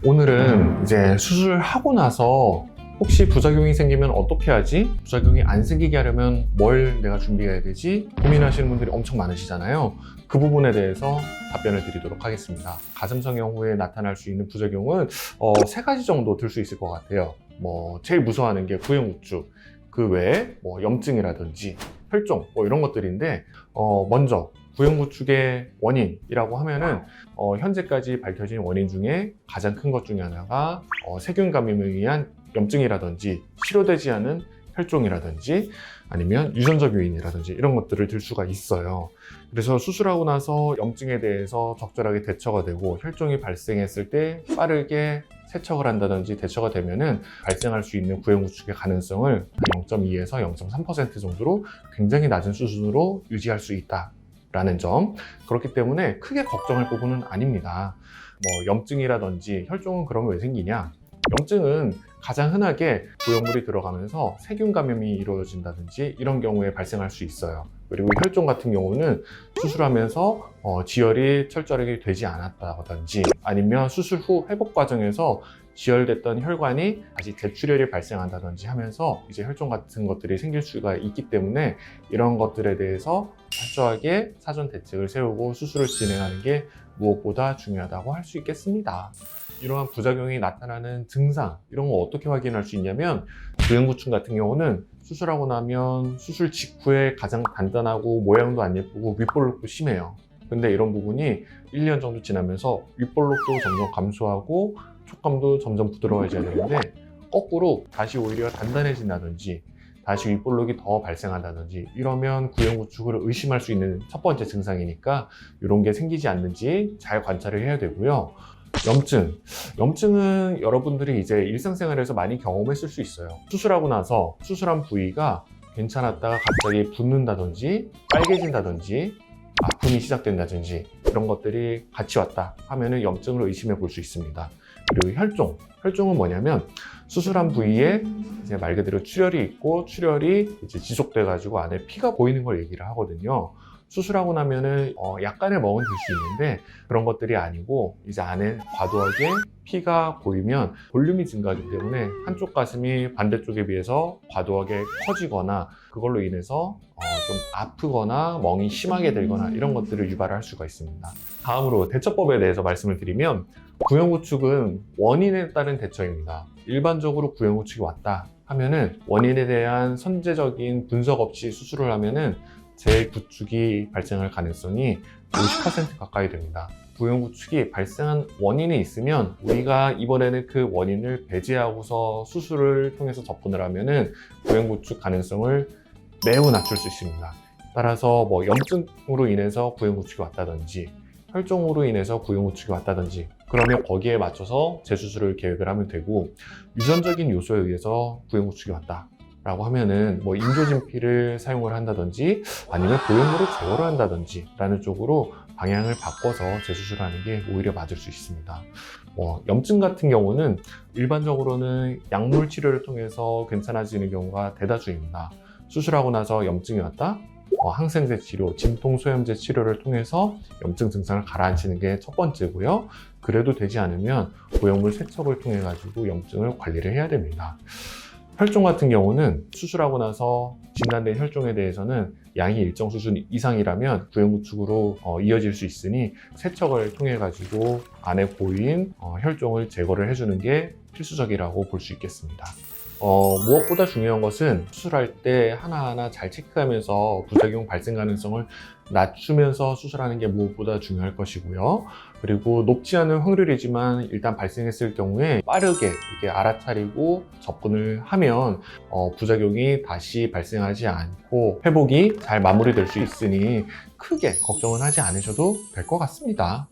오늘은 이제 수술하고 나서 혹시 부작용이 생기면 어떻게 하지? 부작용이 안 생기게 하려면 뭘 내가 준비해야 되지? 고민하시는 분들이 엄청 많으시잖아요. 그 부분에 대해서 답변을 드리도록 하겠습니다. 가슴성형 후에 나타날 수 있는 부작용은 세 가지 정도 들 수 있을 것 같아요. 제일 무서워하는 게 구형우측, 그 외에 염증이라든지 혈종 이런 것들인데 먼저 구형우측의 원인이라고 하면은 현재까지 밝혀진 원인 중에 가장 큰 것 중에 하나가 세균 감염에 의한 염증이라든지 치료되지 않은 혈종이라든지 아니면 유전적 요인이라든지 이런 것들을 들 수가 있어요. 그래서 수술하고 나서 염증에 대해서 적절하게 대처가 되고 혈종이 발생했을 때 빠르게 세척을 한다든지 대처가 되면은 발생할 수 있는 구형우측의 가능성을 0.2에서 0.3% 정도로 굉장히 낮은 수준으로 유지할 수 있다라는 점. 그렇기 때문에 크게 걱정할 부분은 아닙니다. 염증이라든지 혈종은 그러면 왜 생기냐? 염증은 가장 흔하게 부용물이 들어가면서 세균 감염이 이루어진다든지 이런 경우에 발생할 수 있어요. 그리고 혈종 같은 경우는 수술하면서 지혈이 철저하게 되지 않았다든지 아니면 수술 후 회복 과정에서 지혈됐던 혈관이 다시 재출혈이 발생한다든지 하면서 이제 혈종 같은 것들이 생길 수가 있기 때문에 이런 것들에 대해서 철저하게 사전 대책을 세우고 수술을 진행하는 게 무엇보다 중요하다고 할 수 있겠습니다. 이러한 부작용이 나타나는 증상 이런 거 어떻게 확인할 수 있냐면 구형구충 같은 경우는 수술하고 나면 수술 직후에 가장 간단하고 모양도 안 예쁘고 윗볼록도 심해요. 근데 이런 부분이 1년 정도 지나면서 윗볼록도 점점 감소하고 촉감도 점점 부드러워져야 되는데 거꾸로 다시 오히려 단단해진다든지 다시 윗볼록이 더 발생한다든지 이러면 구형구축을 의심할 수 있는 첫 번째 증상이니까 이런 게 생기지 않는지 잘 관찰을 해야 되고요. 염증은 여러분들이 이제 일상생활에서 많이 경험했을 수 있어요. 수술하고 나서 수술한 부위가 괜찮았다가 갑자기 붓는다든지 빨개진다든지 아픔이 시작된다든지 이런 것들이 같이 왔다 하면은 염증을 의심해 볼 수 있습니다. 그리고 혈종은 뭐냐면 수술한 부위에 이제 말 그대로 출혈이 있고 출혈이 이제 지속돼 가지고 안에 피가 보이는 걸 얘기를 하거든요. 수술하고 나면은 약간의 멍은 들 수 있는데 그런 것들이 아니고 이제 안에 과도하게 피가 보이면 볼륨이 증가하기 때문에 한쪽 가슴이 반대쪽에 비해서 과도하게 커지거나 그걸로 인해서 좀 아프거나 멍이 심하게 들거나 이런 것들을 유발할 수가 있습니다. 다음으로 대처법에 대해서 말씀을 드리면 구형우측은 원인에 따른 대처입니다. 일반적으로 구형우측이 왔다 하면은 원인에 대한 선제적인 분석 없이 수술을 하면은 재구축이 발생할 가능성이 50% 가까이 됩니다. 구형구축이 발생한 원인이 있으면 우리가 이번에는 그 원인을 배제하고서 수술을 통해서 접근을 하면은 구형구축 가능성을 매우 낮출 수 있습니다. 따라서 염증으로 인해서 구형구축이 왔다든지 혈종으로 인해서 구형우측이 왔다든지 그러면 거기에 맞춰서 재수술을 계획을 하면 되고 유전적인 요소에 의해서 구형우측이 왔다 라고 하면은 인조진피를 사용을 한다든지 아니면 구형물을 제거를 한다든지 라는 쪽으로 방향을 바꿔서 재수술하는 게 오히려 맞을 수 있습니다. 염증 같은 경우는 일반적으로는 약물 치료를 통해서 괜찮아지는 경우가 대다수입니다. 수술하고 나서 염증이 왔다? 항생제 치료, 진통소염제 치료를 통해서 염증 증상을 가라앉히는 게 첫 번째고요. 그래도 되지 않으면 구형물 세척을 통해 가지고 염증을 관리를 해야 됩니다. 혈종 같은 경우는 수술하고 나서 진단된 혈종에 대해서는 양이 일정 수준 이상이라면 구형구축으로 이어질 수 있으니 세척을 통해 가지고 안에 보인 혈종을 제거를 해주는 게 필수적이라고 볼 수 있겠습니다. 무엇보다 중요한 것은 수술할 때 하나하나 잘 체크하면서 부작용 발생 가능성을 낮추면서 수술하는 게 무엇보다 중요할 것이고요. 그리고 높지 않은 확률이지만 일단 발생했을 경우에 빠르게 이렇게 알아차리고 접근을 하면 부작용이 다시 발생하지 않고 회복이 잘 마무리될 수 있으니 크게 걱정은 하지 않으셔도 될 것 같습니다.